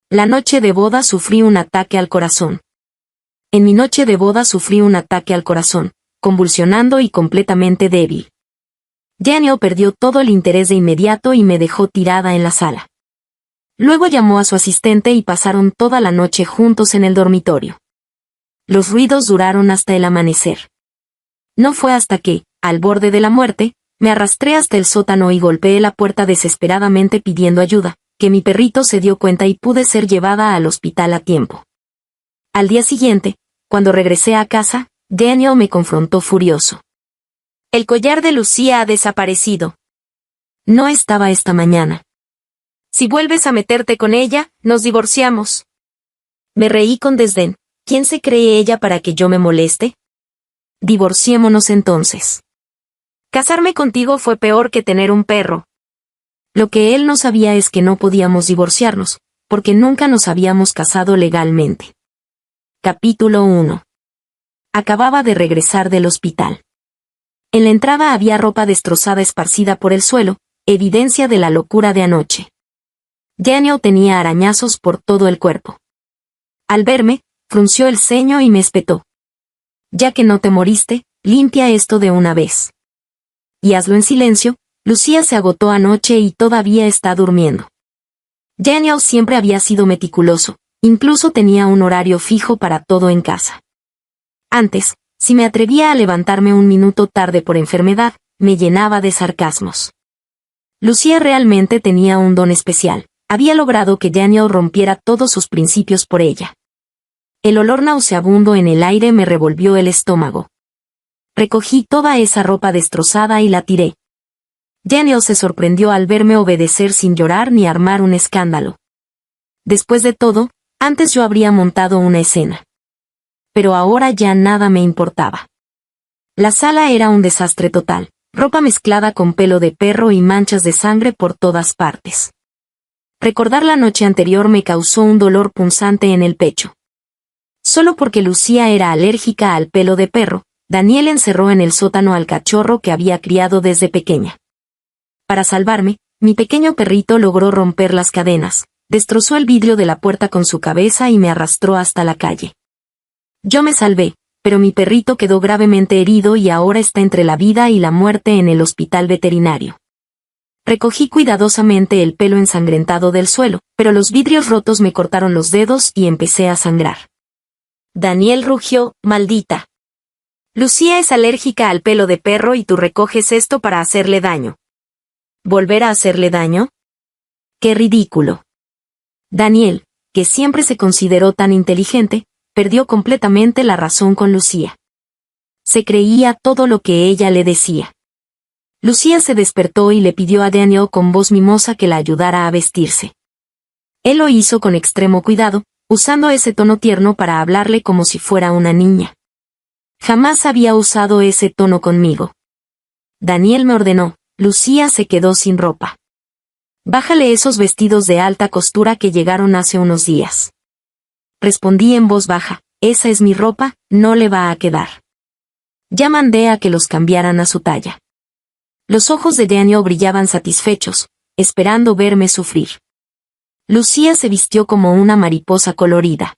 La noche de boda sufrí un ataque al corazón. En mi noche de boda sufrí un ataque al corazón, convulsionando y completamente débil. Daniel perdió todo el interés de inmediato y me dejó tirada en la sala. Luego llamó a su asistente y pasaron toda la noche juntos en el dormitorio. Los ruidos duraron hasta el amanecer. No fue hasta que, al borde de la muerte, me arrastré hasta el sótano y golpeé la puerta desesperadamente pidiendo ayuda, que mi perrito se dio cuenta y pude ser llevada al hospital a tiempo. Al día siguiente, cuando regresé a casa, Daniel me confrontó furioso. El collar de Lucía ha desaparecido. No estaba esta mañana. Si vuelves a meterte con ella, nos divorciamos. Me reí con desdén. ¿Quién se cree ella para que yo me moleste? Divorciémonos entonces. Casarme contigo fue peor que tener un perro. Lo que él no sabía es que no podíamos divorciarnos, porque nunca nos habíamos casado legalmente. Capítulo 1. Acababa de regresar del hospital. En la entrada había ropa destrozada esparcida por el suelo, evidencia de la locura de anoche. Daniel tenía arañazos por todo el cuerpo. Al verme, frunció el ceño y me espetó. Ya que no te moriste, limpia esto de una vez. Y hazlo en silencio, Lucía se agotó anoche y todavía está durmiendo. Daniel siempre había sido meticuloso, incluso tenía un horario fijo para todo en casa. Antes, si me atrevía a levantarme un minuto tarde por enfermedad, me llenaba de sarcasmos. Lucía realmente tenía un don especial, había logrado que Daniel rompiera todos sus principios por ella. El olor nauseabundo en el aire me revolvió el estómago. Recogí toda esa ropa destrozada y la tiré. Daniel se sorprendió al verme obedecer sin llorar ni armar un escándalo. Después de todo, antes yo habría montado una escena. Pero ahora ya nada me importaba. La sala era un desastre total, ropa mezclada con pelo de perro y manchas de sangre por todas partes. Recordar la noche anterior me causó un dolor punzante en el pecho. Solo porque Lucía era alérgica al pelo de perro, Daniel encerró en el sótano al cachorro que había criado desde pequeña. Para salvarme, mi pequeño perrito logró romper las cadenas, destrozó el vidrio de la puerta con su cabeza y me arrastró hasta la calle. Yo me salvé, pero mi perrito quedó gravemente herido y ahora está entre la vida y la muerte en el hospital veterinario. Recogí cuidadosamente el pelo ensangrentado del suelo, pero los vidrios rotos me cortaron los dedos y empecé a sangrar. Daniel rugió, maldita. Lucía es alérgica al pelo de perro y tú recoges esto para hacerle daño. ¿Volver a hacerle daño? ¡Qué ridículo! Daniel, que siempre se consideró tan inteligente, perdió completamente la razón con Lucía. Se creía todo lo que ella le decía. Lucía se despertó y le pidió a Daniel con voz mimosa que la ayudara a vestirse. Él lo hizo con extremo cuidado, usando ese tono tierno para hablarle como si fuera una niña. Jamás había usado ese tono conmigo. Daniel me ordenó. Lucía se quedó sin ropa. Bájale esos vestidos de alta costura que llegaron hace unos días. Respondí en voz baja, esa es mi ropa, no le va a quedar. Ya mandé a que los cambiaran a su talla. Los ojos de Daniel brillaban satisfechos, esperando verme sufrir. Lucía se vistió como una mariposa colorida.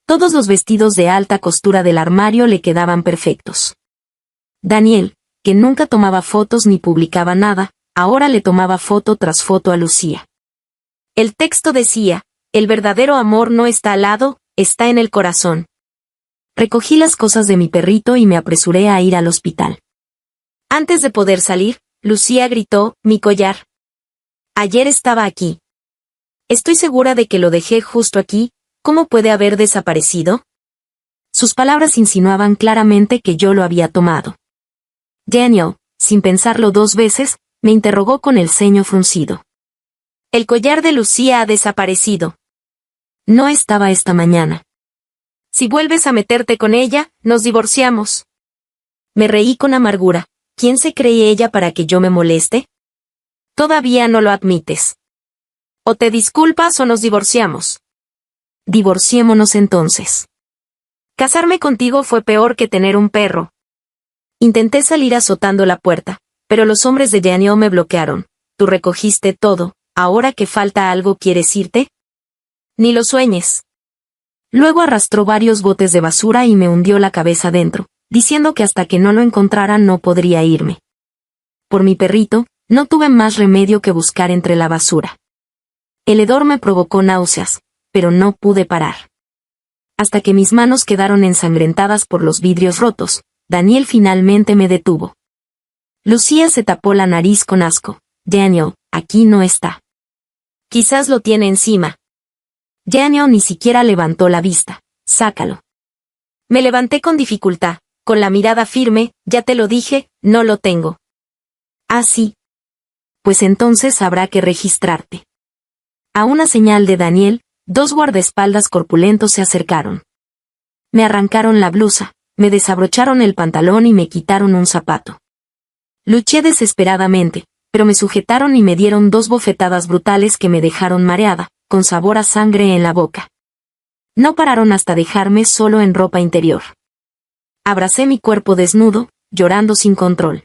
Todos los vestidos de alta costura del armario le quedaban perfectos. Daniel, que nunca tomaba fotos ni publicaba nada, ahora le tomaba foto tras foto a Lucía. El texto decía, el verdadero amor no está al lado, está en el corazón. Recogí las cosas de mi perrito y me apresuré a ir al hospital. Antes de poder salir, Lucía gritó, mi collar. Ayer estaba aquí. Estoy segura de que lo dejé justo aquí, ¿cómo puede haber desaparecido? Sus palabras insinuaban claramente que yo lo había tomado. Daniel, sin pensarlo dos veces, me interrogó con el ceño fruncido. El collar de Lucía ha desaparecido. No estaba esta mañana. Si vuelves a meterte con ella, nos divorciamos. Me reí con amargura. ¿Quién se cree ella para que yo me moleste? Todavía no lo admites. O te disculpas o nos divorciamos. Divorciémonos entonces. Casarme contigo fue peor que tener un perro. Intenté salir azotando la puerta, pero los hombres de Daniel me bloquearon. Tú recogiste todo, ¿ahora que falta algo quieres irte? Ni lo sueñes. Luego arrastró varios botes de basura y me hundió la cabeza dentro, diciendo que hasta que no lo encontrara no podría irme. Por mi perrito, no tuve más remedio que buscar entre la basura. El hedor me provocó náuseas, pero no pude parar. Hasta que mis manos quedaron ensangrentadas por los vidrios rotos, Daniel finalmente me detuvo. Lucía se tapó la nariz con asco. Daniel, aquí no está. Quizás lo tiene encima. Daniel ni siquiera levantó la vista. Sácalo. Me levanté con dificultad, con la mirada firme. Ya te lo dije, no lo tengo. Ah, sí. Pues entonces habrá que registrarte. A una señal de Daniel, 2 guardaespaldas corpulentos se acercaron. Me arrancaron la blusa, me desabrocharon el pantalón y me quitaron un zapato. Luché desesperadamente, pero me sujetaron y me dieron 2 bofetadas brutales que me dejaron mareada, con sabor a sangre en la boca. No pararon hasta dejarme solo en ropa interior. Abracé mi cuerpo desnudo, llorando sin control.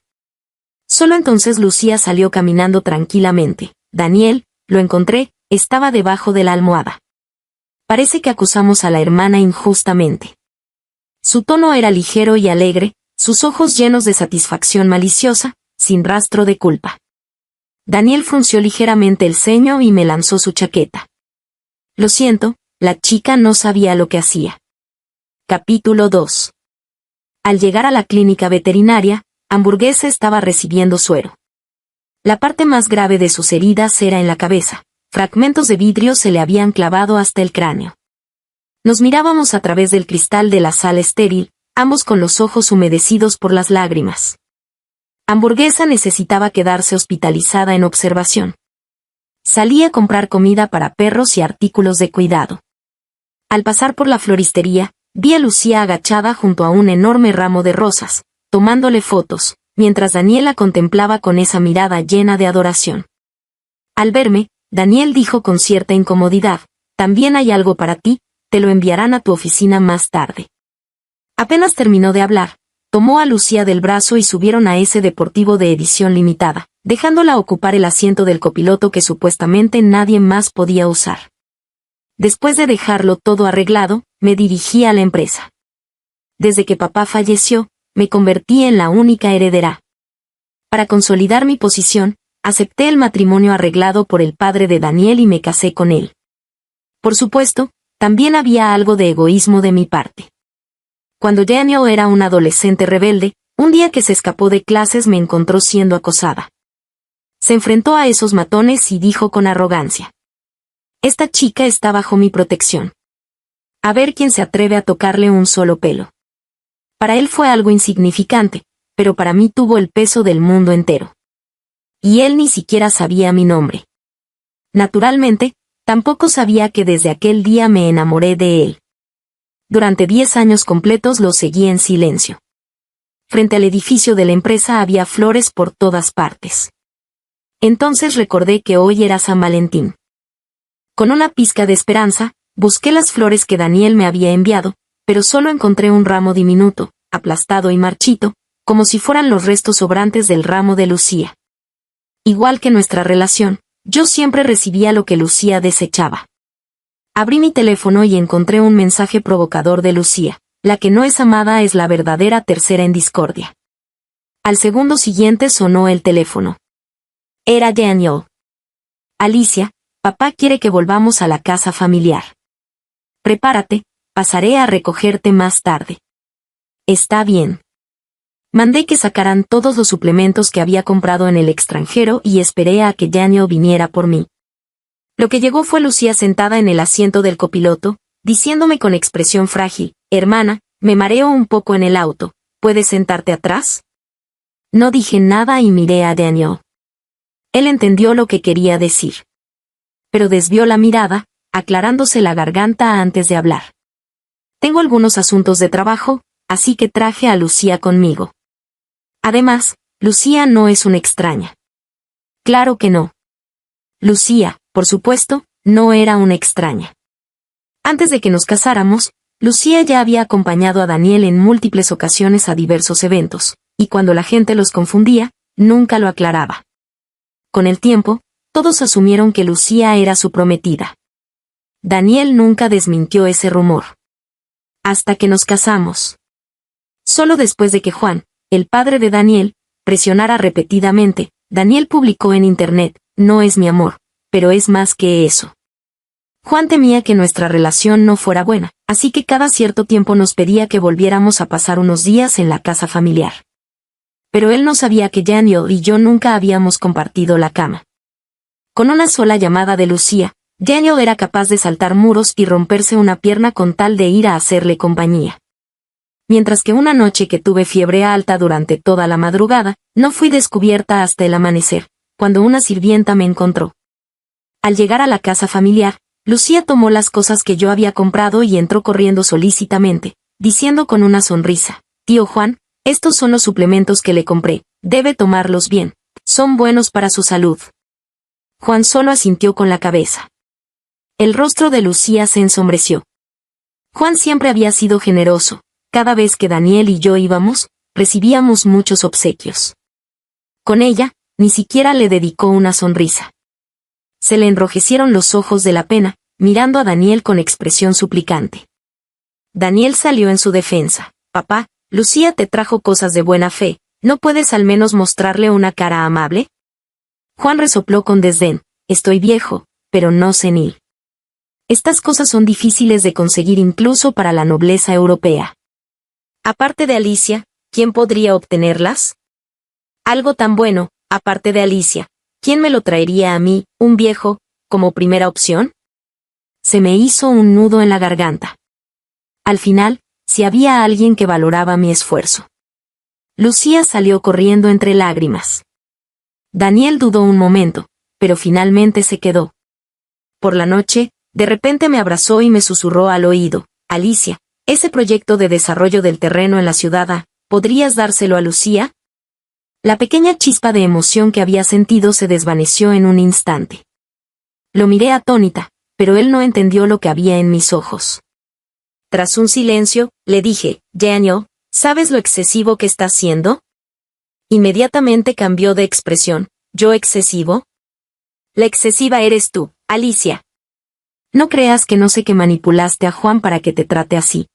Solo entonces Lucía salió caminando tranquilamente. Daniel, lo encontré, estaba debajo de la almohada. Parece que acusamos a la hermana injustamente. Su tono era ligero y alegre, sus ojos llenos de satisfacción maliciosa, sin rastro de culpa. Daniel frunció ligeramente el ceño y me lanzó su chaqueta. Lo siento, la chica no sabía lo que hacía. Capítulo 2. Al llegar a la clínica veterinaria, Hamburguesa estaba recibiendo suero. La parte más grave de sus heridas era en la cabeza. Fragmentos de vidrio se le habían clavado hasta el cráneo. Nos mirábamos a través del cristal de la sala estéril, ambos con los ojos humedecidos por las lágrimas. Hamburguesa necesitaba quedarse hospitalizada en observación. Salí a comprar comida para perros y artículos de cuidado. Al pasar por la floristería, vi a Lucía agachada junto a un enorme ramo de rosas, tomándole fotos, mientras Daniel la contemplaba con esa mirada llena de adoración. Al verme, Daniel dijo con cierta incomodidad, «También hay algo para ti, te lo enviarán a tu oficina más tarde». Apenas terminó de hablar, tomó a Lucía del brazo y subieron a ese deportivo de edición limitada, dejándola ocupar el asiento del copiloto que supuestamente nadie más podía usar. Después de dejarlo todo arreglado, me dirigí a la empresa. Desde que papá falleció, me convertí en la única heredera. Para consolidar mi posición, acepté el matrimonio arreglado por el padre de Daniel y me casé con él. Por supuesto, también había algo de egoísmo de mi parte. Cuando Daniel era un adolescente rebelde, un día que se escapó de clases me encontró siendo acosada. Se enfrentó a esos matones y dijo con arrogancia: «Esta chica está bajo mi protección. A ver quién se atreve a tocarle un solo pelo». Para él fue algo insignificante, pero para mí tuvo el peso del mundo entero. Y él ni siquiera sabía mi nombre. Naturalmente, tampoco sabía que desde aquel día me enamoré de él. Durante 10 años completos lo seguí en silencio. Frente al edificio de la empresa había flores por todas partes. Entonces recordé que hoy era San Valentín. Con una pizca de esperanza, busqué las flores que Daniel me había enviado, pero solo encontré un ramo diminuto, aplastado y marchito, como si fueran los restos sobrantes del ramo de Lucía. Igual que nuestra relación, yo siempre recibía lo que Lucía desechaba. Abrí mi teléfono y encontré un mensaje provocador de Lucía: «La que no es amada es la verdadera tercera en discordia». Al segundo siguiente sonó el teléfono. Era Daniel. «Alicia, papá quiere que volvamos a la casa familiar. Prepárate, pasaré a recogerte más tarde». «Está bien». Mandé que sacaran todos los suplementos que había comprado en el extranjero y esperé a que Daniel viniera por mí. Lo que llegó fue Lucía sentada en el asiento del copiloto, diciéndome con expresión frágil: «Hermana, me mareo un poco en el auto, ¿puedes sentarte atrás?». No dije nada y miré a Daniel. Él entendió lo que quería decir. Pero desvió la mirada, aclarándose la garganta antes de hablar. «Tengo algunos asuntos de trabajo, así que traje a Lucía conmigo». Además, Lucía no es una extraña. Claro que no. Lucía, por supuesto, no era una extraña. Antes de que nos casáramos, Lucía ya había acompañado a Daniel en múltiples ocasiones a diversos eventos, y cuando la gente los confundía, nunca lo aclaraba. Con el tiempo, todos asumieron que Lucía era su prometida. Daniel nunca desmintió ese rumor. Hasta que nos casamos. Solo después de que Juan, el padre de Daniel, presionara repetidamente, Daniel publicó en internet, no es mi amor, pero es más que eso. Juan temía que nuestra relación no fuera buena, así que cada cierto tiempo nos pedía que volviéramos a pasar unos días en la casa familiar. Pero él no sabía que Daniel y yo nunca habíamos compartido la cama. Con una sola llamada de Lucía, Daniel era capaz de saltar muros y romperse una pierna con tal de ir a hacerle compañía. Mientras que una noche que tuve fiebre alta durante toda la madrugada, no fui descubierta hasta el amanecer, cuando una sirvienta me encontró. Al llegar a la casa familiar, Lucía tomó las cosas que yo había comprado y entró corriendo solícitamente, diciendo con una sonrisa, «Tío Juan, estos son los suplementos que le compré, debe tomarlos bien, son buenos para su salud». Juan solo asintió con la cabeza. El rostro de Lucía se ensombreció. Juan siempre había sido generoso, cada vez que Daniel y yo íbamos, recibíamos muchos obsequios. Con ella, ni siquiera le dedicó una sonrisa. Se le enrojecieron los ojos de la pena, mirando a Daniel con expresión suplicante. Daniel salió en su defensa. «Papá, Lucía te trajo cosas de buena fe, ¿no puedes al menos mostrarle una cara amable?» Juan resopló con desdén. «Estoy viejo, pero no senil. Estas cosas son difíciles de conseguir incluso para la nobleza europea. Aparte de Alicia, ¿quién podría obtenerlas? Algo tan bueno, aparte de Alicia, ¿quién me lo traería a mí, un viejo, como primera opción?» Se me hizo un nudo en la garganta. Al final, si había alguien que valoraba mi esfuerzo. Lucía salió corriendo entre lágrimas. Daniel dudó un momento, pero finalmente se quedó. Por la noche, de repente me abrazó y me susurró al oído, «Alicia, ese proyecto de desarrollo del terreno en la ciudad, ¿podrías dárselo a Lucía?» La pequeña chispa de emoción que había sentido se desvaneció en un instante. Lo miré atónita, pero él no entendió lo que había en mis ojos. Tras un silencio, le dije, «Daniel, ¿sabes lo excesivo que estás siendo?» Inmediatamente cambió de expresión. «¿Yo excesivo?» «La excesiva eres tú, Alicia. No creas que no sé que manipulaste a Juan para que te trate así.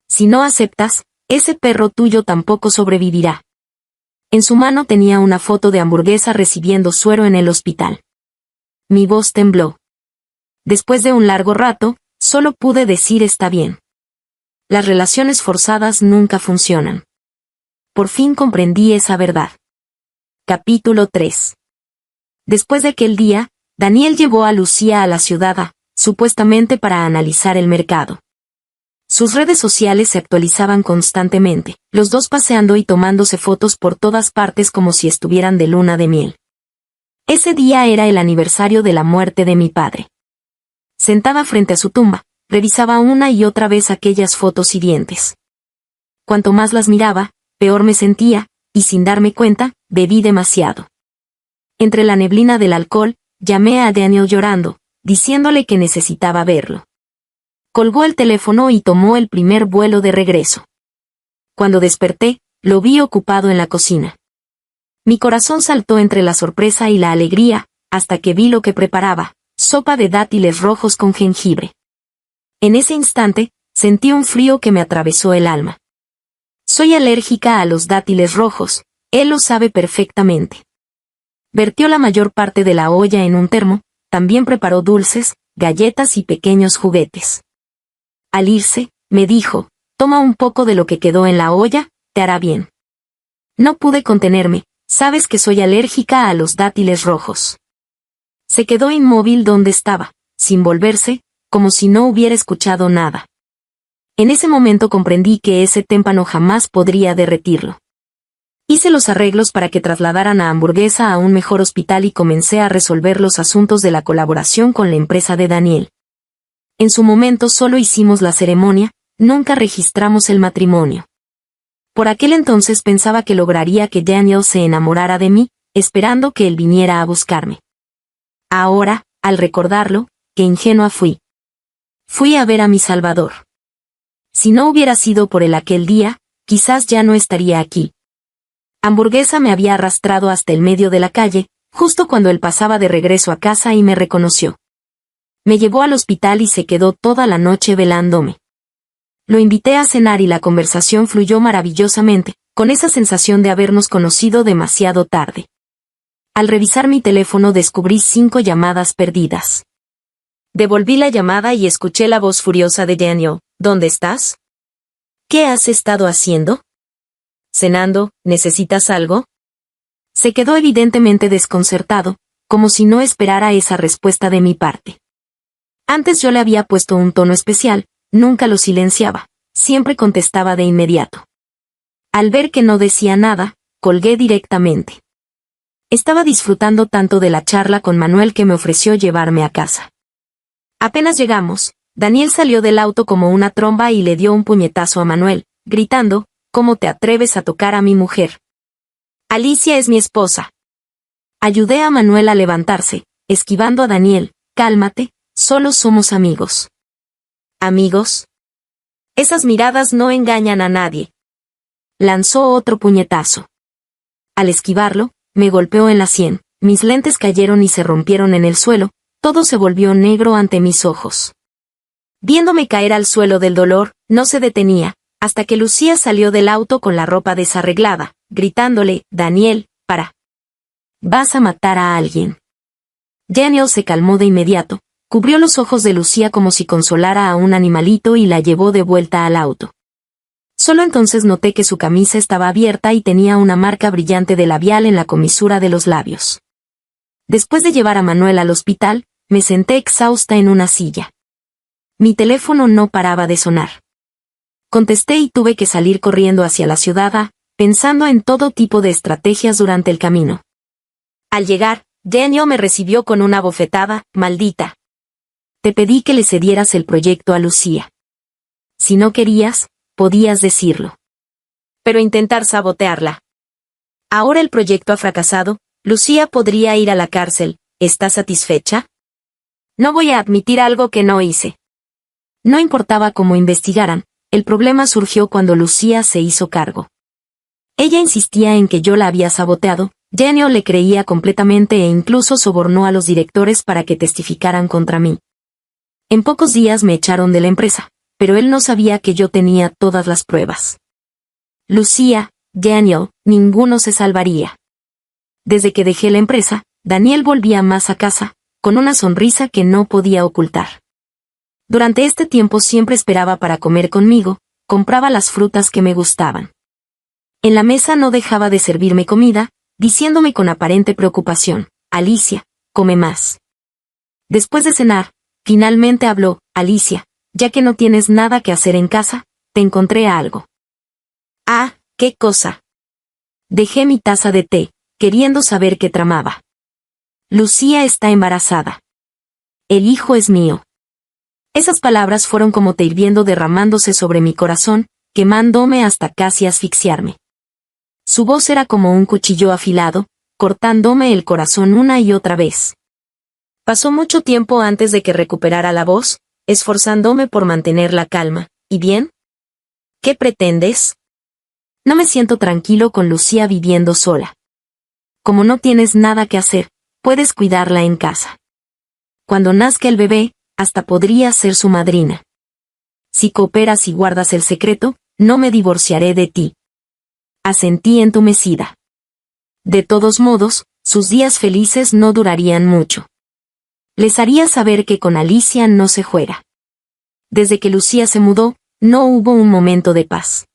Si no aceptas, ese perro tuyo tampoco sobrevivirá». En su mano tenía una foto de Hamburguesa recibiendo suero en el hospital. Mi voz tembló. Después de un largo rato, solo pude decir «está bien». Las relaciones forzadas nunca funcionan. Por fin comprendí esa verdad. Capítulo 3. Después de aquel día, Daniel llevó a Lucía a la ciudad, supuestamente para analizar el mercado. Sus redes sociales se actualizaban constantemente, los dos paseando y tomándose fotos por todas partes como si estuvieran de luna de miel. Ese día era el aniversario de la muerte de mi padre. Sentada frente a su tumba, revisaba una y otra vez aquellas fotos hirientes. Cuanto más las miraba, peor me sentía, y sin darme cuenta, bebí demasiado. Entre la neblina del alcohol, llamé a Daniel llorando, diciéndole que necesitaba verlo. Colgó el teléfono y tomó el primer vuelo de regreso. Cuando desperté, lo vi ocupado en la cocina. Mi corazón saltó entre la sorpresa y la alegría, hasta que vi lo que preparaba, sopa de dátiles rojos con jengibre. En ese instante, sentí un frío que me atravesó el alma. Soy alérgica a los dátiles rojos, él lo sabe perfectamente. Vertió la mayor parte de la olla en un termo, también preparó dulces, galletas y pequeños juguetes. Al irse, me dijo, «Toma un poco de lo que quedó en la olla, te hará bien». No pude contenerme, sabes que soy alérgica a los dátiles rojos. Se quedó inmóvil donde estaba, sin volverse, como si no hubiera escuchado nada. En ese momento comprendí que ese témpano jamás podría derretirlo. Hice los arreglos para que trasladaran a Hamburguesa a un mejor hospital y comencé a resolver los asuntos de la colaboración con la empresa de Daniel. En su momento solo hicimos la ceremonia, nunca registramos el matrimonio. Por aquel entonces pensaba que lograría que Daniel se enamorara de mí, esperando que él viniera a buscarme. Ahora, al recordarlo, qué ingenua fui. Fui a ver a mi Salvador. Si no hubiera sido por él aquel día, quizás ya no estaría aquí. Hamburguesa me había arrastrado hasta el medio de la calle, justo cuando él pasaba de regreso a casa y me reconoció. Me llevó al hospital y se quedó toda la noche velándome. Lo invité a cenar y la conversación fluyó maravillosamente, con esa sensación de habernos conocido demasiado tarde. Al revisar mi teléfono descubrí 5 llamadas perdidas. Devolví la llamada y escuché la voz furiosa de Daniel. ¿Dónde estás? ¿Qué has estado haciendo? ¿Cenando? ¿Necesitas algo? Se quedó evidentemente desconcertado, como si no esperara esa respuesta de mi parte. Antes yo le había puesto un tono especial, nunca lo silenciaba, siempre contestaba de inmediato. Al ver que no decía nada, colgué directamente. Estaba disfrutando tanto de la charla con Manuel que me ofreció llevarme a casa. Apenas llegamos, Daniel salió del auto como una tromba y le dio un puñetazo a Manuel, gritando, ¿cómo te atreves a tocar a mi mujer? Alicia es mi esposa. Ayudé a Manuel a levantarse, esquivando a Daniel. Cálmate, solo somos amigos. ¿Amigos? Esas miradas no engañan a nadie. Lanzó otro puñetazo. Al esquivarlo, me golpeó en la sien, mis lentes cayeron y se rompieron en el suelo, todo se volvió negro ante mis ojos. Viéndome caer al suelo del dolor, no se detenía, hasta que Lucía salió del auto con la ropa desarreglada, gritándole, Daniel, para. Vas a matar a alguien. Daniel se calmó de inmediato, cubrió los ojos de Lucía como si consolara a un animalito y la llevó de vuelta al auto. Solo entonces noté que su camisa estaba abierta y tenía una marca brillante de labial en la comisura de los labios. Después de llevar a Manuel al hospital, me senté exhausta en una silla. Mi teléfono no paraba de sonar. Contesté y tuve que salir corriendo hacia la ciudad, pensando en todo tipo de estrategias durante el camino. Al llegar, Daniel me recibió con una bofetada, maldita. Te pedí que le cedieras el proyecto a Lucía. Si no querías, podías decirlo. Pero intentar sabotearla. Ahora el proyecto ha fracasado, Lucía podría ir a la cárcel, ¿estás satisfecha? No voy a admitir algo que no hice. No importaba cómo investigaran, el problema surgió cuando Lucía se hizo cargo. Ella insistía en que yo la había saboteado, Daniel le creía completamente e incluso sobornó a los directores para que testificaran contra mí. En pocos días me echaron de la empresa, pero él no sabía que yo tenía todas las pruebas. Lucía, Daniel, ninguno se salvaría. Desde que dejé la empresa, Daniel volvía más a casa, con una sonrisa que no podía ocultar. Durante este tiempo siempre esperaba para comer conmigo, compraba las frutas que me gustaban. En la mesa no dejaba de servirme comida, diciéndome con aparente preocupación, Alicia, come más. Después de cenar, finalmente habló, Alicia, ya que no tienes nada que hacer en casa, te encontré algo. Ah, ¿qué cosa? Dejé mi taza de té, queriendo saber qué tramaba. Lucía está embarazada. El hijo es mío. Esas palabras fueron como té hirviendo derramándose sobre mi corazón, quemándome hasta casi asfixiarme. Su voz era como un cuchillo afilado, cortándome el corazón una y otra vez. Pasó mucho tiempo antes de que recuperara la voz, esforzándome por mantener la calma. ¿Y bien? ¿Qué pretendes? No me siento tranquilo con Lucía viviendo sola. Como no tienes nada que hacer, puedes cuidarla en casa. Cuando nazca el bebé, hasta podría ser su madrina. Si cooperas y guardas el secreto, no me divorciaré de ti. Asentí entumecida. De todos modos, sus días felices no durarían mucho. Les haría saber que con Alicia no se juega. Desde que Lucía se mudó, no hubo un momento de paz.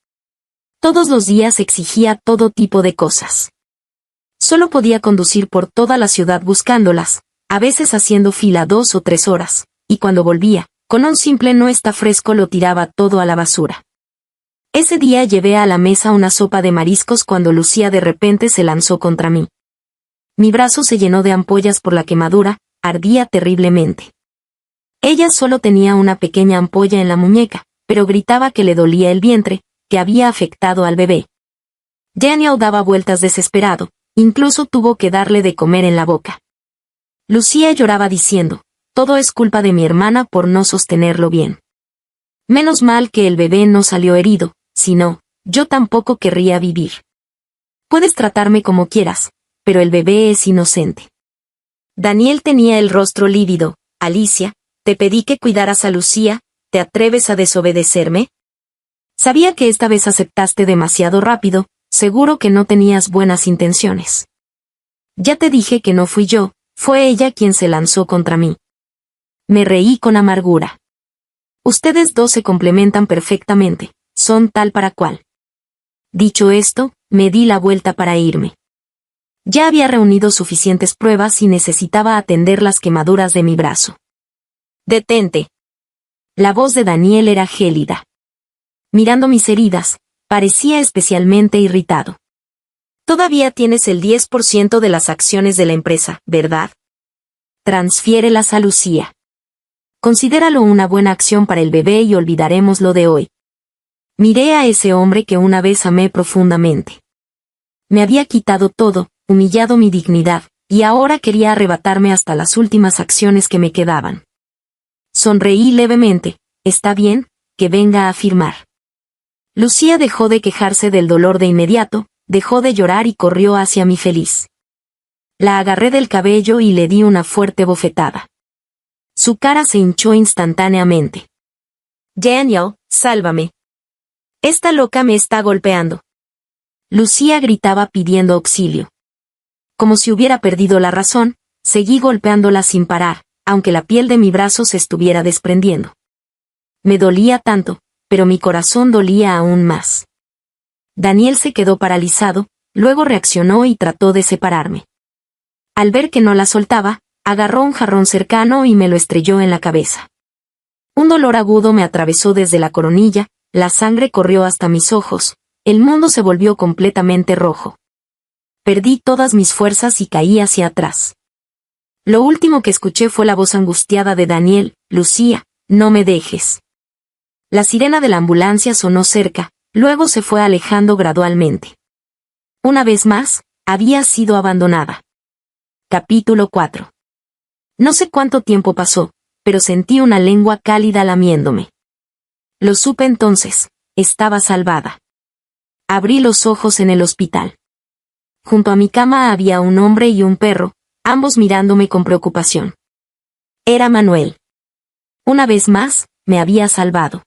Todos los días exigía todo tipo de cosas. Solo podía conducir por toda la ciudad buscándolas, a veces haciendo fila 2 o 3 horas, y cuando volvía, con un simple no está fresco lo tiraba todo a la basura. Ese día llevé a la mesa una sopa de mariscos cuando Lucía de repente se lanzó contra mí. Mi brazo se llenó de ampollas por la quemadura, ardía terriblemente. Ella solo tenía una pequeña ampolla en la muñeca, pero gritaba que le dolía el vientre, que había afectado al bebé. Daniel daba vueltas desesperado, incluso tuvo que darle de comer en la boca. Lucía lloraba diciendo, todo es culpa de mi hermana por no sostenerlo bien. Menos mal que el bebé no salió herido, si no, yo tampoco querría vivir. Puedes tratarme como quieras, pero el bebé es inocente. Daniel tenía el rostro lívido. Alicia, te pedí que cuidaras a Lucía, ¿te atreves a desobedecerme? Sabía que esta vez aceptaste demasiado rápido, seguro que no tenías buenas intenciones. Ya te dije que no fui yo, fue ella quien se lanzó contra mí. Me reí con amargura. Ustedes dos se complementan perfectamente, son tal para cual. Dicho esto, me di la vuelta para irme. Ya había reunido suficientes pruebas y necesitaba atender las quemaduras de mi brazo. «Detente». La voz de Daniel era gélida. Mirando mis heridas, parecía especialmente irritado. «Todavía tienes el 10% de las acciones de la empresa, ¿verdad? Transfiérelas a Lucía. Considéralo una buena acción para el bebé y olvidaremos lo de hoy». Miré a ese hombre que una vez amé profundamente. Me había quitado todo, humillado mi dignidad, y ahora quería arrebatarme hasta las últimas acciones que me quedaban. Sonreí levemente. «Está bien, que venga a firmar». Lucía dejó de quejarse del dolor de inmediato, dejó de llorar y corrió hacia mí feliz. La agarré del cabello y le di una fuerte bofetada. Su cara se hinchó instantáneamente. «Daniel, sálvame. Esta loca me está golpeando». Lucía gritaba pidiendo auxilio. Como si hubiera perdido la razón, seguí golpeándola sin parar, aunque la piel de mi brazo se estuviera desprendiendo. Me dolía tanto, pero mi corazón dolía aún más. Daniel se quedó paralizado, luego reaccionó y trató de separarme. Al ver que no la soltaba, agarró un jarrón cercano y me lo estrelló en la cabeza. Un dolor agudo me atravesó desde la coronilla, la sangre corrió hasta mis ojos, el mundo se volvió completamente rojo. Perdí todas mis fuerzas y caí hacia atrás. Lo último que escuché fue la voz angustiada de Daniel: «Lucía, no me dejes». La sirena de la ambulancia sonó cerca, luego se fue alejando gradualmente. Una vez más, había sido abandonada. Capítulo 4. No sé cuánto tiempo pasó, pero sentí una lengua cálida lamiéndome. Lo supe entonces, estaba salvada. Abrí los ojos en el hospital. Junto a mi cama había un hombre y un perro, ambos mirándome con preocupación. Era Manuel. Una vez más, me había salvado.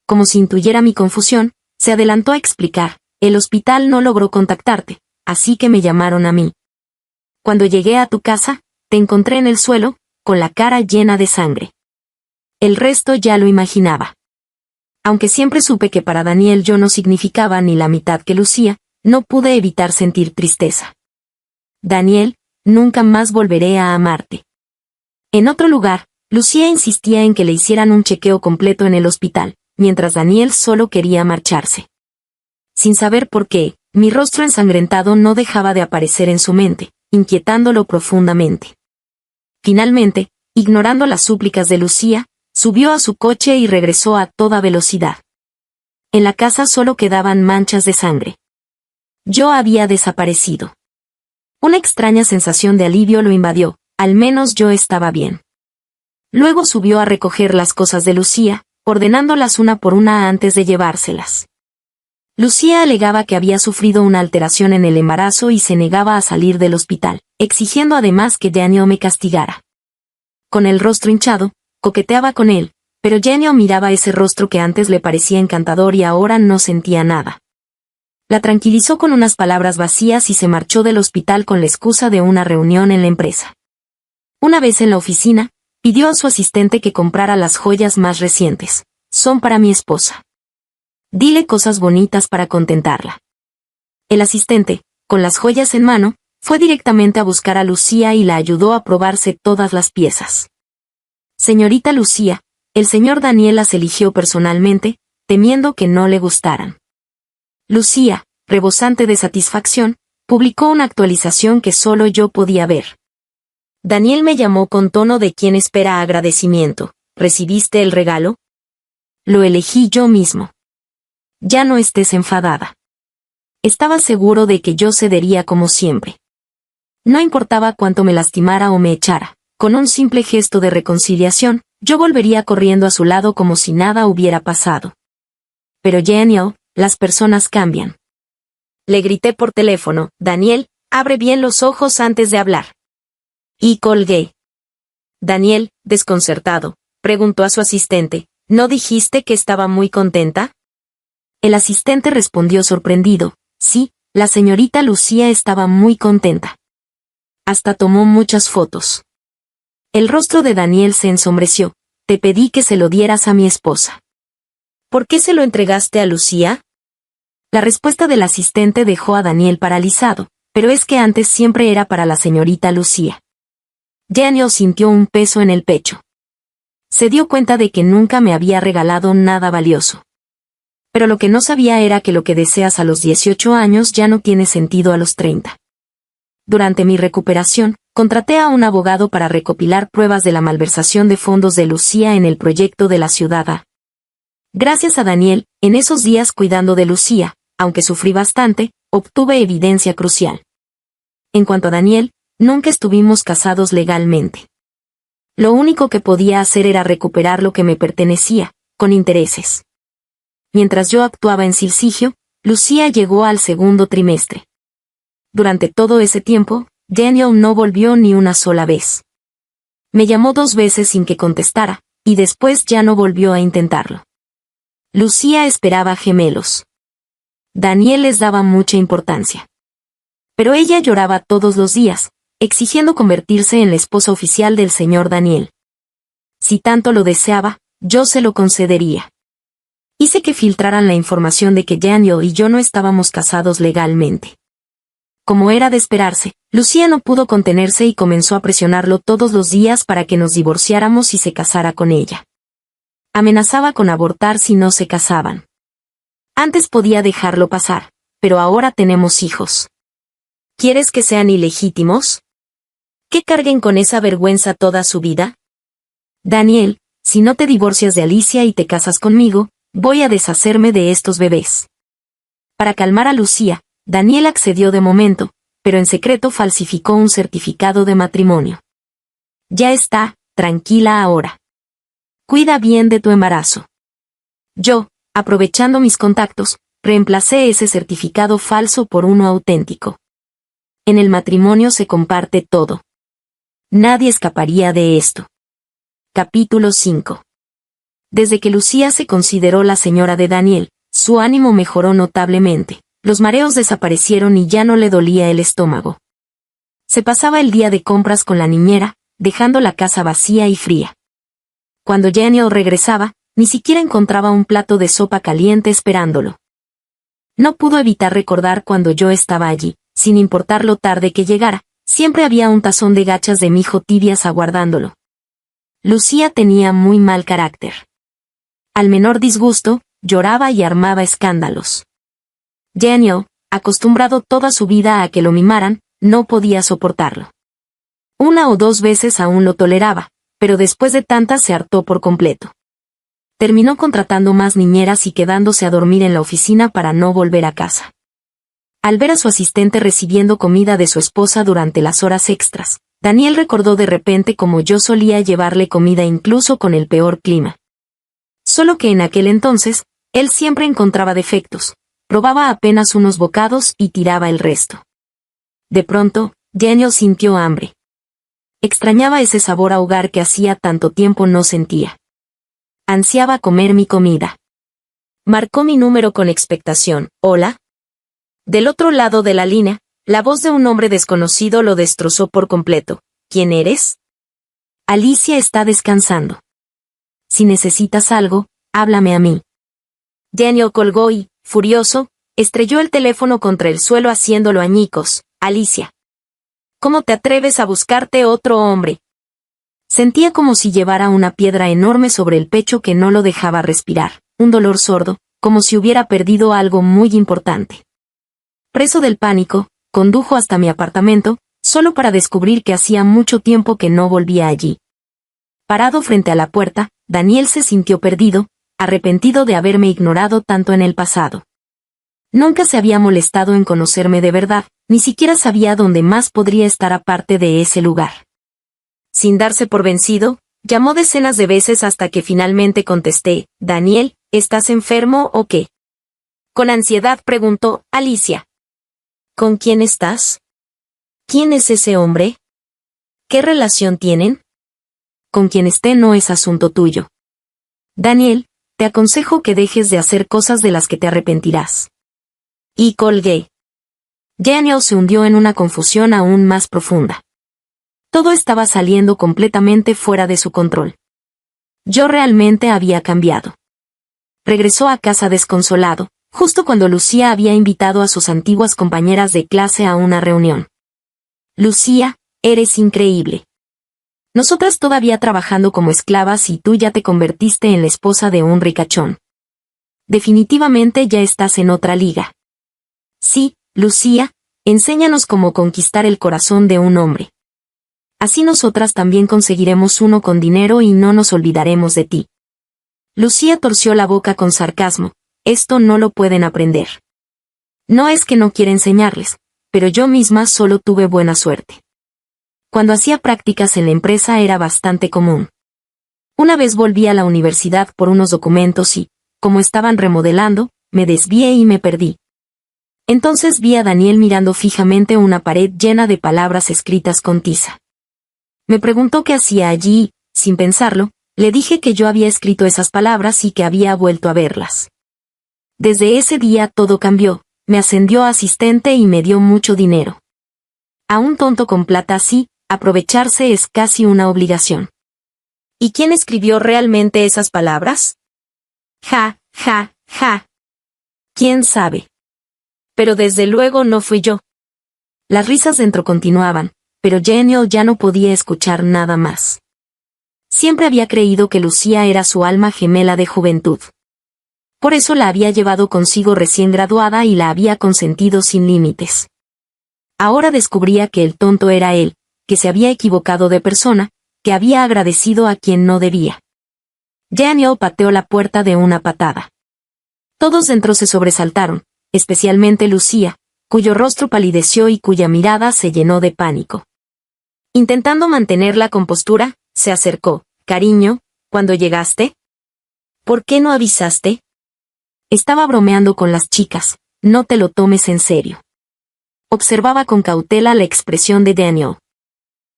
Como si intuyera mi confusión, se adelantó a explicar: «El hospital no logró contactarte, así que me llamaron a mí. Cuando llegué a tu casa, te encontré en el suelo, con la cara llena de sangre». El resto ya lo imaginaba. Aunque siempre supe que para Daniel yo no significaba ni la mitad que Lucía, no pude evitar sentir tristeza. «Daniel, nunca más volveré a amarte». En otro lugar, Lucía insistía en que le hicieran un chequeo completo en el hospital, mientras Daniel solo quería marcharse. Sin saber por qué, mi rostro ensangrentado no dejaba de aparecer en su mente, inquietándolo profundamente. Finalmente, ignorando las súplicas de Lucía, subió a su coche y regresó a toda velocidad. En la casa solo quedaban manchas de sangre. Yo había desaparecido. Una extraña sensación de alivio lo invadió, al menos yo estaba bien. Luego subió a recoger las cosas de Lucía, ordenándolas una por una antes de llevárselas. Lucía alegaba que había sufrido una alteración en el embarazo y se negaba a salir del hospital, exigiendo además que Daniel me castigara. Con el rostro hinchado, coqueteaba con él, pero Daniel miraba ese rostro que antes le parecía encantador y ahora no sentía nada. La tranquilizó con unas palabras vacías y se marchó del hospital con la excusa de una reunión en la empresa. Una vez en la oficina, pidió a su asistente que comprara las joyas más recientes. «Son para mi esposa. Dile cosas bonitas para contentarla». El asistente, con las joyas en mano, fue directamente a buscar a Lucía y la ayudó a probarse todas las piezas. «Señorita Lucía, el señor Daniel las eligió personalmente, temiendo que no le gustaran». Lucía, rebosante de satisfacción, publicó una actualización que solo yo podía ver. Daniel me llamó con tono de quien espera agradecimiento. «¿Recibiste el regalo?» «Lo elegí yo mismo». «Ya no estés enfadada». Estaba seguro de que yo cedería como siempre. No importaba cuánto me lastimara o me echara, con un simple gesto de reconciliación, yo volvería corriendo a su lado como si nada hubiera pasado. Pero Daniel, las personas cambian. Le grité por teléfono: «Daniel, abre bien los ojos antes de hablar». Y colgué. Daniel, desconcertado, preguntó a su asistente, ¿no dijiste que estaba muy contenta? El asistente respondió sorprendido, sí, la señorita Lucía estaba muy contenta. Hasta tomó muchas fotos. El rostro de Daniel se ensombreció. Te pedí que se lo dieras a mi esposa. ¿Por qué se lo entregaste a Lucía? La respuesta del asistente dejó a Daniel paralizado, pero es que antes siempre era para la señorita Lucía. Daniel sintió un peso en el pecho. Se dio cuenta de que nunca me había regalado nada valioso. Pero lo que no sabía era que lo que deseas a los 18 años ya no tiene sentido a los 30. Durante mi recuperación, contraté a un abogado para recopilar pruebas de la malversación de fondos de Lucía en el proyecto de la ciudad A. Gracias a Daniel, en esos días cuidando de Lucía, aunque sufrí bastante, obtuve evidencia crucial. En cuanto a Daniel, nunca estuvimos casados legalmente. Lo único que podía hacer era recuperar lo que me pertenecía, con intereses. Mientras yo actuaba en Silsigio, Lucía llegó al segundo trimestre. Durante todo ese tiempo, Daniel no volvió ni una sola vez. Me llamó 2 veces sin que contestara, y después ya no volvió a intentarlo. Lucía esperaba gemelos. Daniel les daba mucha importancia. Pero ella lloraba todos los días, exigiendo convertirse en la esposa oficial del señor Daniel. Si tanto lo deseaba, yo se lo concedería. Hice que filtraran la información de que Daniel y yo no estábamos casados legalmente. Como era de esperarse, Lucía no pudo contenerse y comenzó a presionarlo todos los días para que nos divorciáramos y se casara con ella. Amenazaba con abortar si no se casaban. Antes podía dejarlo pasar, pero ahora tenemos hijos. ¿Quieres que sean ilegítimos? ¿Que carguen con esa vergüenza toda su vida? Daniel, si no te divorcias de Alicia y te casas conmigo, voy a deshacerme de estos bebés. Para calmar a Lucía, Daniel accedió de momento, pero en secreto falsificó un certificado de matrimonio. Ya está, tranquila ahora. Cuida bien de tu embarazo. Yo, aprovechando mis contactos, reemplacé ese certificado falso por uno auténtico. En el matrimonio se comparte todo. Nadie escaparía de esto. Capítulo 5. Desde que Lucía se consideró la señora de Daniel, su ánimo mejoró notablemente. Los mareos desaparecieron y ya no le dolía el estómago. Se pasaba el día de compras con la niñera, dejando la casa vacía y fría. Cuando Daniel regresaba, ni siquiera encontraba un plato de sopa caliente esperándolo. No pudo evitar recordar cuando yo estaba allí, sin importar lo tarde que llegara, siempre había un tazón de gachas de mijo tibias aguardándolo. Lucía tenía muy mal carácter. Al menor disgusto, lloraba y armaba escándalos. Daniel, acostumbrado toda su vida a que lo mimaran, no podía soportarlo. 1 o 2 veces aún lo toleraba, pero después de tantas se hartó por completo. Terminó contratando más niñeras y quedándose a dormir en la oficina para no volver a casa. Al ver a su asistente recibiendo comida de su esposa durante las horas extras, Daniel recordó de repente cómo yo solía llevarle comida incluso con el peor clima. Solo que en aquel entonces, él siempre encontraba defectos. Probaba apenas unos bocados y tiraba el resto. De pronto, Daniel sintió hambre. Extrañaba ese sabor a hogar que hacía tanto tiempo no sentía. Ansiaba comer mi comida. Marcó mi número con expectación. ¿Hola? Del otro lado de la línea, la voz de un hombre desconocido lo destrozó por completo. ¿Quién eres? Alicia está descansando. Si necesitas algo, háblame a mí. Daniel colgó y, furioso, estrelló el teléfono contra el suelo haciéndolo añicos. Alicia. ¿Cómo te atreves a buscarte otro hombre? Sentía como si llevara una piedra enorme sobre el pecho que no lo dejaba respirar, un dolor sordo, como si hubiera perdido algo muy importante. Preso del pánico, condujo hasta mi apartamento, solo para descubrir que hacía mucho tiempo que no volvía allí. Parado frente a la puerta, Daniel se sintió perdido, arrepentido de haberme ignorado tanto en el pasado. Nunca se había molestado en conocerme de verdad, ni siquiera sabía dónde más podría estar aparte de ese lugar. Sin darse por vencido, llamó decenas de veces hasta que finalmente contesté, Daniel, ¿estás enfermo o qué? Con ansiedad preguntó, Alicia. ¿Con quién estás? ¿Quién es ese hombre? ¿Qué relación tienen? con quien esté no es asunto tuyo. Daniel, te aconsejo que dejes de hacer cosas de las que te arrepentirás. Y colgué. Daniel se hundió en una confusión aún más profunda. Todo estaba saliendo completamente fuera de su control. Yo realmente había cambiado. Regresó a casa desconsolado, justo cuando Lucía había invitado a sus antiguas compañeras de clase a una reunión. Lucía, eres increíble. Nosotras todavía trabajando como esclavas y tú ya te convertiste en la esposa de un ricachón. Definitivamente ya estás en otra liga. Sí, Lucía, enséñanos cómo conquistar el corazón de un hombre. Así nosotras también conseguiremos uno con dinero y no nos olvidaremos de ti. Lucía torció la boca con sarcasmo, esto no lo pueden aprender. No es que no quiera enseñarles, pero yo misma solo tuve buena suerte. Cuando hacía prácticas en la empresa era bastante común. Una vez volví a la universidad por unos documentos y, como estaban remodelando, me desvié y me perdí. Entonces vi a Daniel mirando fijamente una pared llena de palabras escritas con tiza. Me preguntó qué hacía allí y, sin pensarlo, le dije que yo había escrito esas palabras y que había vuelto a verlas. Desde ese día todo cambió, me ascendió a asistente y me dio mucho dinero. A un tonto con plata así, aprovecharse es casi una obligación. ¿Y quién escribió realmente esas palabras? Ja, ja, ja. ¿Quién sabe? Pero desde luego no fui yo. Las risas dentro continuaban, pero Daniel ya no podía escuchar nada más. Siempre había creído que Lucía era su alma gemela de juventud. Por eso la había llevado consigo recién graduada y la había consentido sin límites. Ahora descubría que el tonto era él, que se había equivocado de persona, que había agradecido a quien no debía. Daniel pateó la puerta de una patada. Todos dentro se sobresaltaron, especialmente Lucía, cuyo rostro palideció y cuya mirada se llenó de pánico. Intentando mantener la compostura, se acercó. Cariño, ¿cuándo llegaste? ¿Por qué no avisaste? Estaba bromeando con las chicas, no te lo tomes en serio. Observaba con cautela la expresión de Daniel.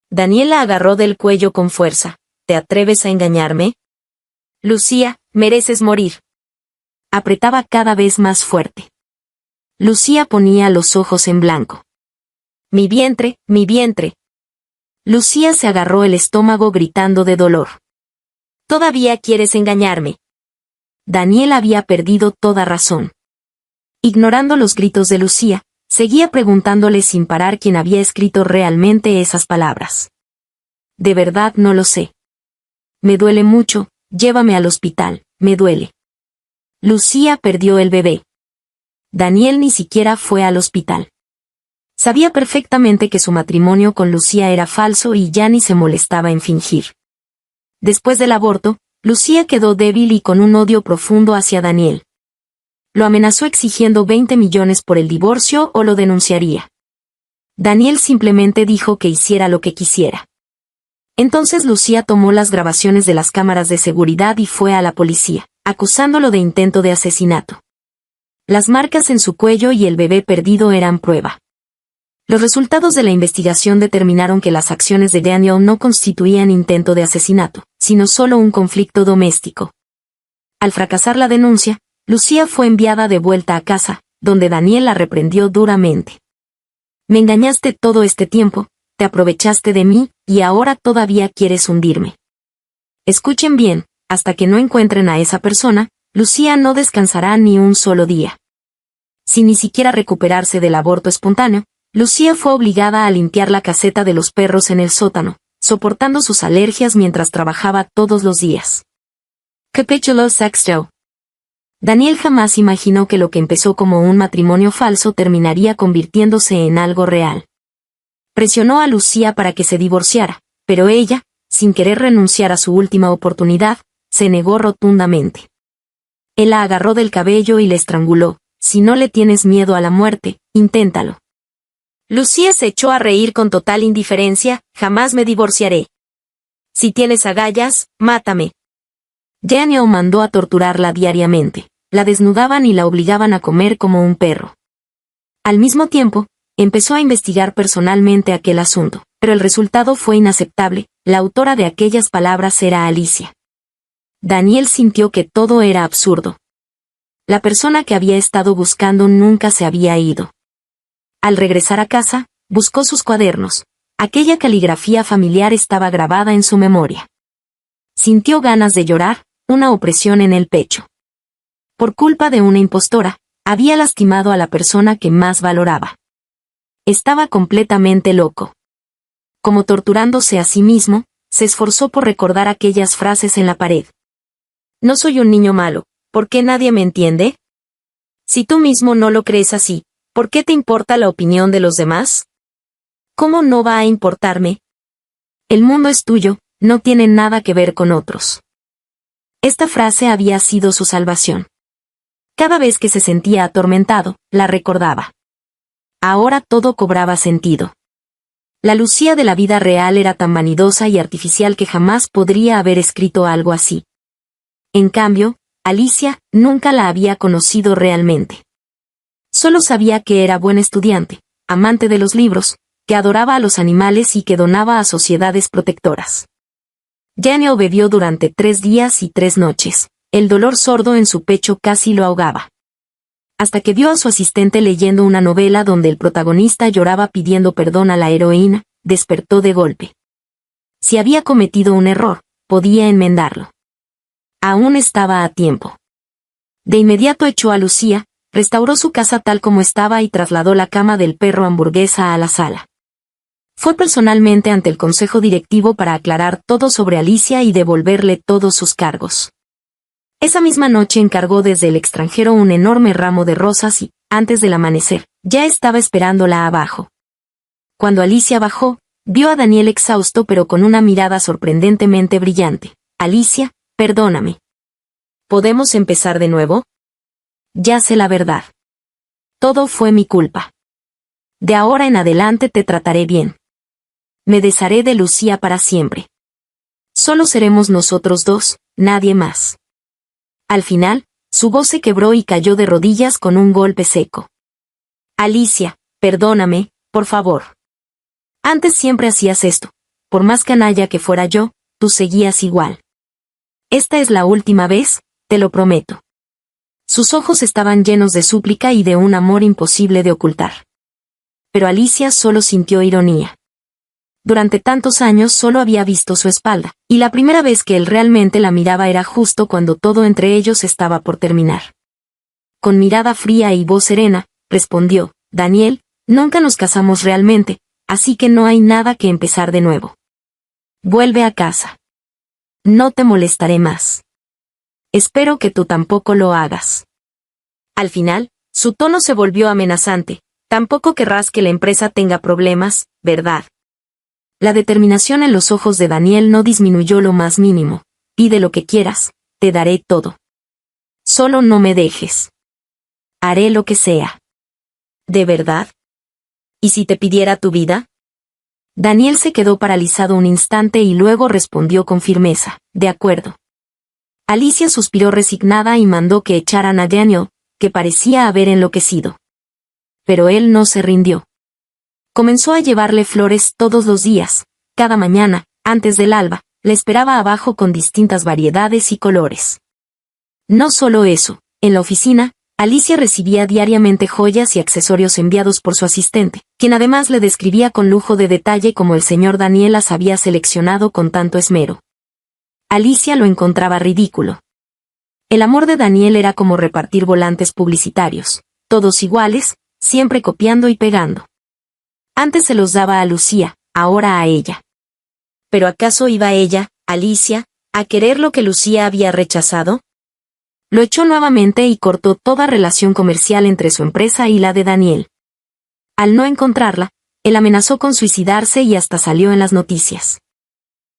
Daniel la agarró del cuello con fuerza. ¿Te atreves a engañarme? Lucía, mereces morir. Apretaba cada vez más fuerte. Lucía ponía los ojos en blanco. Mi vientre, mi vientre. Lucía se agarró el estómago gritando de dolor. ¿Todavía quieres engañarme? Daniel había perdido toda razón. Ignorando los gritos de Lucía, seguía preguntándole sin parar quién había escrito realmente esas palabras. De verdad no lo sé. Me duele mucho, llévame al hospital, me duele. Lucía perdió el bebé. Daniel ni siquiera fue al hospital. Sabía perfectamente que su matrimonio con Lucía era falso y ya ni se molestaba en fingir. Después del aborto, Lucía quedó débil y con un odio profundo hacia Daniel. Lo amenazó exigiendo 20 millones por el divorcio o lo denunciaría. Daniel simplemente dijo que hiciera lo que quisiera. Entonces Lucía tomó las grabaciones de las cámaras de seguridad y fue a la policía, acusándolo de intento de asesinato. Las marcas en su cuello y el bebé perdido eran prueba. Los resultados de la investigación determinaron que las acciones de Daniel no constituían intento de asesinato, sino solo un conflicto doméstico. Al fracasar la denuncia, Lucía fue enviada de vuelta a casa, donde Daniel la reprendió duramente. Me engañaste todo este tiempo, te aprovechaste de mí, y ahora todavía quieres hundirme. Escuchen bien, hasta que no encuentren a esa persona, Lucía no descansará ni un solo día. Sin ni siquiera recuperarse del aborto espontáneo, Lucía fue obligada a limpiar la caseta de los perros en el sótano, soportando sus alergias mientras trabajaba todos los días. Capítulo sexto. Daniel jamás imaginó que lo que empezó como un matrimonio falso terminaría convirtiéndose en algo real. Presionó a Lucía para que se divorciara, pero ella, sin querer renunciar a su última oportunidad, se negó rotundamente. Él la agarró del cabello y le estranguló. Si no le tienes miedo a la muerte, inténtalo. Lucía se echó a reír con total indiferencia. Jamás me divorciaré. Si tienes agallas, mátame. Daniel mandó a torturarla diariamente. La desnudaban y la obligaban a comer como un perro. Al mismo tiempo, empezó a investigar personalmente aquel asunto, Pero el resultado fue inaceptable. La autora de aquellas palabras era Alicia. Daniel sintió que todo era absurdo. La persona que había estado buscando nunca se había ido. Al regresar a casa, buscó sus cuadernos. Aquella caligrafía familiar estaba grabada en su memoria. Sintió ganas de llorar, una opresión en el pecho. Por culpa de una impostora, había lastimado a la persona que más valoraba. Estaba completamente loco. Como torturándose a sí mismo, se esforzó por recordar aquellas frases en la pared. No soy un niño malo, ¿por qué nadie me entiende? Si tú mismo no lo crees así, ¿por qué te importa la opinión de los demás? ¿Cómo no va a importarme? El mundo es tuyo, no tiene nada que ver con otros. Esta frase había sido su salvación. Cada vez que se sentía atormentado, la recordaba. Ahora todo cobraba sentido. La Lucía de la vida real era tan vanidosa y artificial que jamás podría haber escrito algo así. En cambio, Alicia nunca la había conocido realmente. Solo sabía que era buen estudiante, amante de los libros, que adoraba a los animales y que donaba a sociedades protectoras. Daniel bebió durante 3 días y 3 noches. El dolor sordo en su pecho casi lo ahogaba. Hasta que vio a su asistente leyendo una novela donde el protagonista lloraba pidiendo perdón a la heroína, despertó de golpe. Si había cometido un error, podía enmendarlo. Aún estaba a tiempo. De inmediato echó a Lucía, restauró su casa tal como estaba y trasladó la cama del perro hamburguesa a la sala. Fue personalmente ante el consejo directivo para aclarar todo sobre Alicia y devolverle todos sus cargos. Esa misma noche encargó desde el extranjero un enorme ramo de rosas y, antes del amanecer, ya estaba esperándola abajo. Cuando Alicia bajó, vio a Daniel exhausto pero con una mirada sorprendentemente brillante. Alicia, perdóname. ¿Podemos empezar de nuevo? Ya sé la verdad. Todo fue mi culpa. De ahora en adelante te trataré bien. Me desharé de Lucía para siempre. Solo seremos nosotros dos, nadie más. Al final, su voz se quebró y cayó de rodillas con un golpe seco. Alicia, perdóname, por favor. Antes siempre hacías esto. Por más canalla que fuera yo, tú seguías igual. Esta es la última vez, te lo prometo. Sus ojos estaban llenos de súplica y de un amor imposible de ocultar. Pero Alicia solo sintió ironía. Durante tantos años solo había visto su espalda, y la primera vez que él realmente la miraba era justo cuando todo entre ellos estaba por terminar. Con mirada fría y voz serena, respondió, Daniel, nunca nos casamos realmente, así que no hay nada que empezar de nuevo. Vuelve a casa. No te molestaré más. Espero que tú tampoco lo hagas. Al final, su tono se volvió amenazante. Tampoco querrás que la empresa tenga problemas, ¿verdad? La determinación en los ojos de Daniel no disminuyó lo más mínimo. Pide lo que quieras, te daré todo. Solo no me dejes. Haré lo que sea. ¿De verdad? ¿Y si te pidiera tu vida? Daniel se quedó paralizado un instante y luego respondió con firmeza, de acuerdo. Alicia suspiró resignada y mandó que echaran a Daniel, que parecía haber enloquecido. Pero él no se rindió. Comenzó a llevarle flores todos los días. Cada mañana, antes del alba, le esperaba abajo con distintas variedades y colores. No solo eso, en la oficina, Alicia recibía diariamente joyas y accesorios enviados por su asistente, quien además le describía con lujo de detalle cómo el señor Daniel las había seleccionado con tanto esmero. Alicia lo encontraba ridículo. El amor de Daniel era como repartir volantes publicitarios, todos iguales, siempre copiando y pegando. Antes se los daba a Lucía, ahora a ella. ¿Pero acaso iba ella, Alicia, a querer lo que Lucía había rechazado? Lo echó nuevamente y cortó toda relación comercial entre su empresa y la de Daniel. Al no encontrarla, él amenazó con suicidarse y hasta salió en las noticias.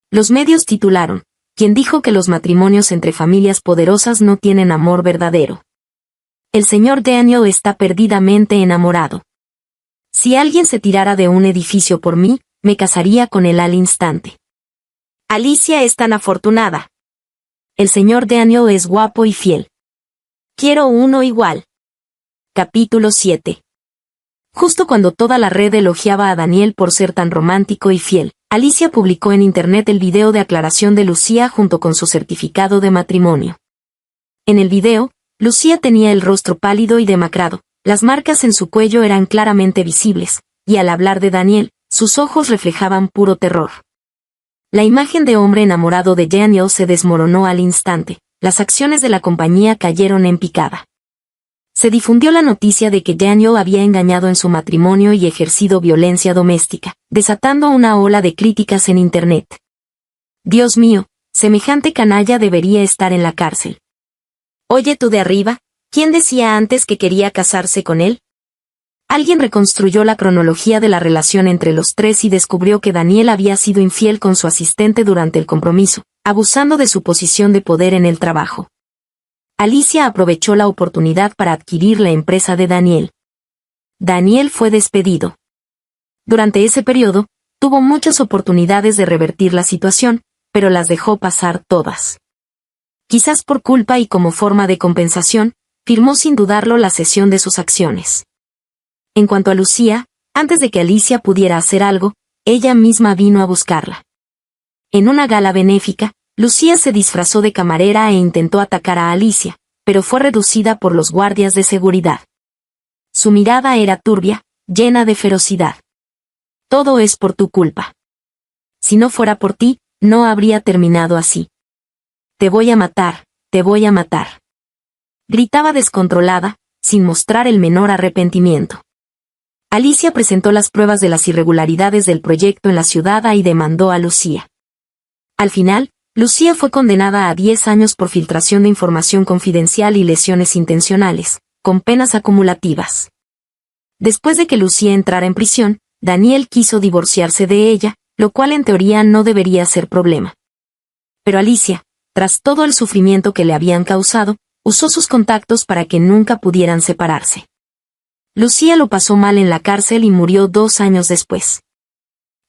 Los medios titularon, ¿quién dijo que los matrimonios entre familias poderosas no tienen amor verdadero? El señor Daniel está perdidamente enamorado. Si alguien se tirara de un edificio por mí, me casaría con él al instante. Alicia es tan afortunada. El señor Daniel es guapo y fiel. Quiero uno igual. Capítulo 7. Justo cuando toda la red elogiaba a Daniel por ser tan romántico y fiel, Alicia publicó en internet el video de aclaración de Lucía junto con su certificado de matrimonio. En el video, Lucía tenía el rostro pálido y demacrado, las marcas en su cuello eran claramente visibles, y al hablar de Daniel, sus ojos reflejaban puro terror. La imagen de hombre enamorado de Daniel se desmoronó al instante, las acciones de la compañía cayeron en picada. Se difundió la noticia de que Daniel había engañado en su matrimonio y ejercido violencia doméstica, desatando una ola de críticas en internet. Dios mío, semejante canalla debería estar en la cárcel. Oye tú de arriba, ¿quién decía antes que quería casarse con él? Alguien reconstruyó la cronología de la relación entre los tres y descubrió que Daniel había sido infiel con su asistente durante el compromiso, abusando de su posición de poder en el trabajo. Alicia aprovechó la oportunidad para adquirir la empresa de Daniel. Daniel fue despedido. Durante ese periodo, tuvo muchas oportunidades de revertir la situación, pero las dejó pasar todas. Quizás por culpa y como forma de compensación, firmó sin dudarlo la cesión de sus acciones. En cuanto a Lucía, antes de que Alicia pudiera hacer algo, ella misma vino a buscarla. En una gala benéfica, Lucía se disfrazó de camarera e intentó atacar a Alicia, pero fue reducida por los guardias de seguridad. Su mirada era turbia, llena de ferocidad. Todo es por tu culpa. Si no fuera por ti, no habría terminado así. Te voy a matar, te voy a matar. Gritaba descontrolada, sin mostrar el menor arrepentimiento. Alicia presentó las pruebas de las irregularidades del proyecto en la ciudad y demandó a Lucía. Al final, Lucía fue condenada a 10 años por filtración de información confidencial y lesiones intencionales, con penas acumulativas. Después de que Lucía entrara en prisión, Daniel quiso divorciarse de ella, lo cual en teoría no debería ser problema. Pero Alicia, tras todo el sufrimiento que le habían causado, usó sus contactos para que nunca pudieran separarse. Lucía lo pasó mal en la cárcel y murió 2 años después.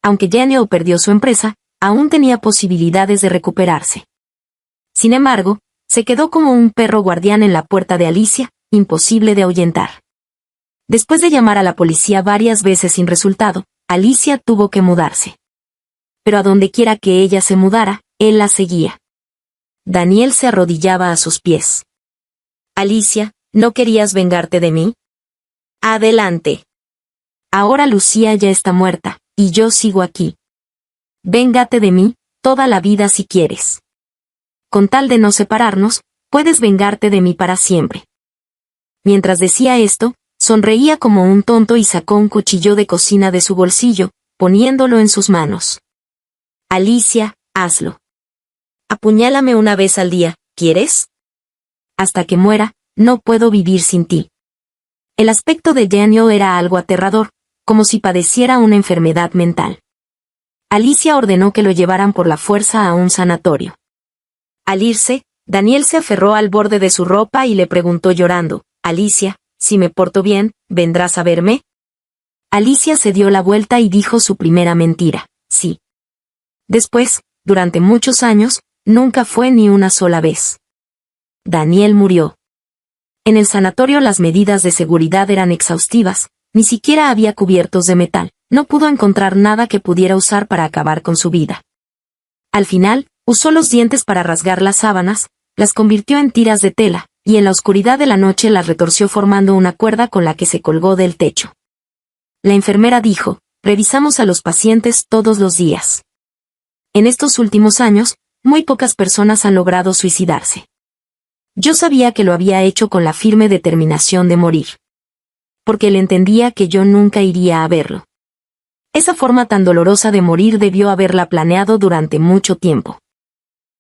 Aunque Daniel perdió su empresa, aún tenía posibilidades de recuperarse. Sin embargo, se quedó como un perro guardián en la puerta de Alicia, imposible de ahuyentar. Después de llamar a la policía varias veces sin resultado, Alicia tuvo que mudarse. Pero a donde quiera que ella se mudara, él la seguía. Daniel se arrodillaba a sus pies. Alicia, ¿no querías vengarte de mí? Adelante. Ahora Lucía ya está muerta, y yo sigo aquí. Véngate de mí, toda la vida si quieres. Con tal de no separarnos, puedes vengarte de mí para siempre. Mientras decía esto, sonreía como un tonto y sacó un cuchillo de cocina de su bolsillo, poniéndolo en sus manos. Alicia, hazlo. Apuñálame una vez al día, ¿quieres? Hasta que muera, no puedo vivir sin ti. El aspecto de Daniel era algo aterrador, como si padeciera una enfermedad mental. Alicia ordenó que lo llevaran por la fuerza a un sanatorio. Al irse, Daniel se aferró al borde de su ropa y le preguntó llorando, Alicia, si me porto bien, ¿vendrás a verme? Alicia se dio la vuelta y dijo su primera mentira, sí. Después, durante muchos años, nunca fue ni una sola vez. Daniel murió. En el sanatorio las medidas de seguridad eran exhaustivas, ni siquiera había cubiertos de metal, no pudo encontrar nada que pudiera usar para acabar con su vida. Al final, usó los dientes para rasgar las sábanas, las convirtió en tiras de tela, y en la oscuridad de la noche las retorció formando una cuerda con la que se colgó del techo. La enfermera dijo, revisamos a los pacientes todos los días. En estos últimos años, muy pocas personas han logrado suicidarse. Yo sabía que lo había hecho con la firme determinación de morir. Porque él entendía que yo nunca iría a verlo. Esa forma tan dolorosa de morir debió haberla planeado durante mucho tiempo.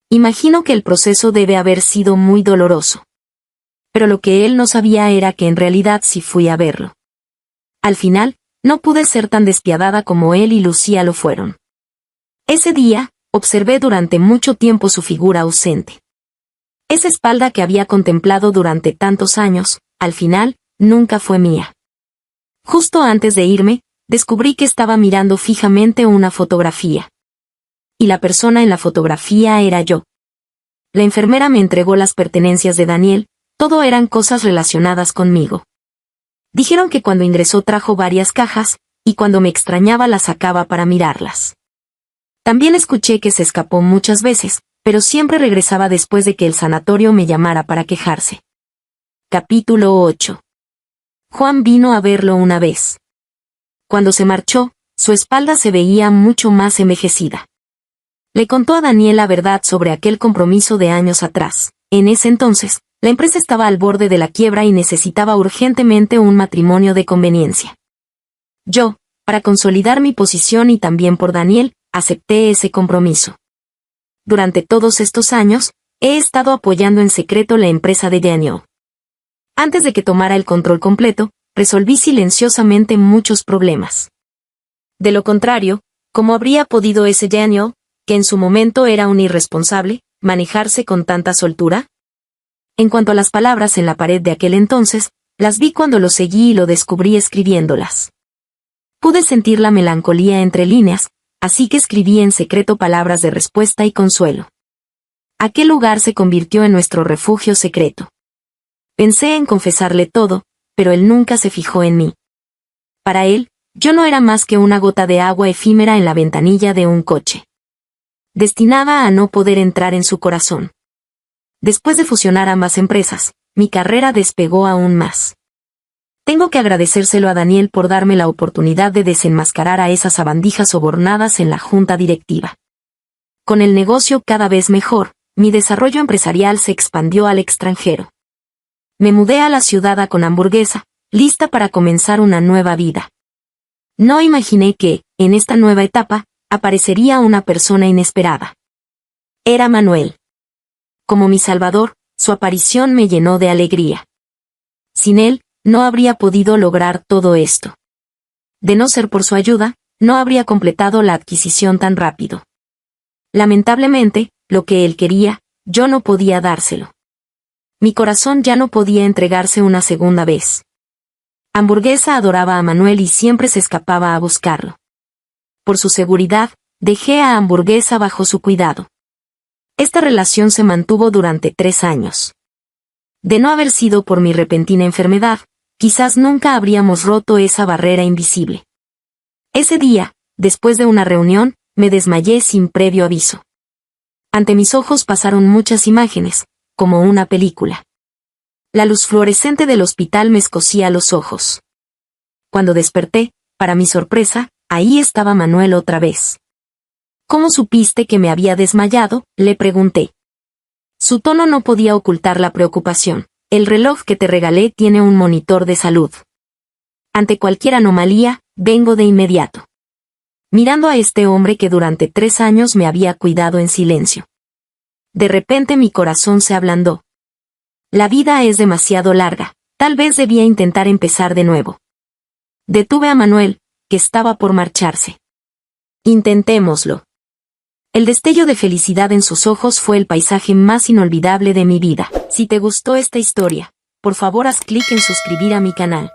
Imagino que el proceso debe haber sido muy doloroso. Pero lo que él no sabía era que en realidad sí fui a verlo. Al final, no pude ser tan despiadada como él y Lucía lo fueron. Ese día, observé durante mucho tiempo su figura ausente. Esa espalda que había contemplado durante tantos años, al final, nunca fue mía. Justo antes de irme, descubrí que estaba mirando fijamente una fotografía. Y la persona en la fotografía era yo. La enfermera me entregó las pertenencias de Daniel, todo eran cosas relacionadas conmigo. Dijeron que cuando ingresó trajo varias cajas, y cuando me extrañaba las sacaba para mirarlas. También escuché que se escapó muchas veces, pero siempre regresaba después de que el sanatorio me llamara para quejarse. Capítulo 8. Juan vino a verlo una vez. Cuando se marchó, su espalda se veía mucho más envejecida. Le contó a Daniel la verdad sobre aquel compromiso de años atrás. En ese entonces, la empresa estaba al borde de la quiebra y necesitaba urgentemente un matrimonio de conveniencia. Yo, para consolidar mi posición y también por Daniel, acepté ese compromiso. Durante todos estos años, he estado apoyando en secreto la empresa de Daniel. Antes de que tomara el control completo, resolví silenciosamente muchos problemas. De lo contrario, ¿cómo habría podido ese Daniel, que en su momento era un irresponsable, manejarse con tanta soltura? En cuanto a las palabras en la pared de aquel entonces, las vi cuando lo seguí y lo descubrí escribiéndolas. Pude sentir la melancolía entre líneas, así que escribí en secreto palabras de respuesta y consuelo. Aquel lugar se convirtió en nuestro refugio secreto. Pensé en confesarle todo, pero él nunca se fijó en mí. Para él, yo no era más que una gota de agua efímera en la ventanilla de un coche, destinada a no poder entrar en su corazón. Después de fusionar ambas empresas, mi carrera despegó aún más. Tengo que agradecérselo a Daniel por darme la oportunidad de desenmascarar a esas sabandijas sobornadas en la junta directiva. Con el negocio cada vez mejor, mi desarrollo empresarial se expandió al extranjero. Me mudé a la ciudad con Hamburguesa, lista para comenzar una nueva vida. No imaginé que, en esta nueva etapa, aparecería una persona inesperada. Era Manuel. Como mi salvador, su aparición me llenó de alegría. Sin él, no habría podido lograr todo esto. De no ser por su ayuda, no habría completado la adquisición tan rápido. Lamentablemente, lo que él quería, yo no podía dárselo. Mi corazón ya no podía entregarse una segunda vez. Hamburguesa adoraba a Manuel y siempre se escapaba a buscarlo. Por su seguridad, dejé a Hamburguesa bajo su cuidado. Esta relación se mantuvo durante 3 años. De no haber sido por mi repentina enfermedad, quizás nunca habríamos roto esa barrera invisible. Ese día, después de una reunión, me desmayé sin previo aviso. Ante mis ojos pasaron muchas imágenes, como una película. La luz fluorescente del hospital me escocía los ojos. Cuando desperté, para mi sorpresa, ahí estaba Manuel otra vez. ¿Cómo supiste que me había desmayado?, le pregunté. Su tono no podía ocultar la preocupación. El reloj que te regalé tiene un monitor de salud. Ante cualquier anomalía, vengo de inmediato. Mirando a este hombre que durante 3 años me había cuidado en silencio. De repente mi corazón se ablandó. La vida es demasiado larga, tal vez debía intentar empezar de nuevo. Detuve a Manuel, que estaba por marcharse. Intentémoslo. El destello de felicidad en sus ojos fue el paisaje más inolvidable de mi vida. Si te gustó esta historia, por favor haz clic en suscribir a mi canal.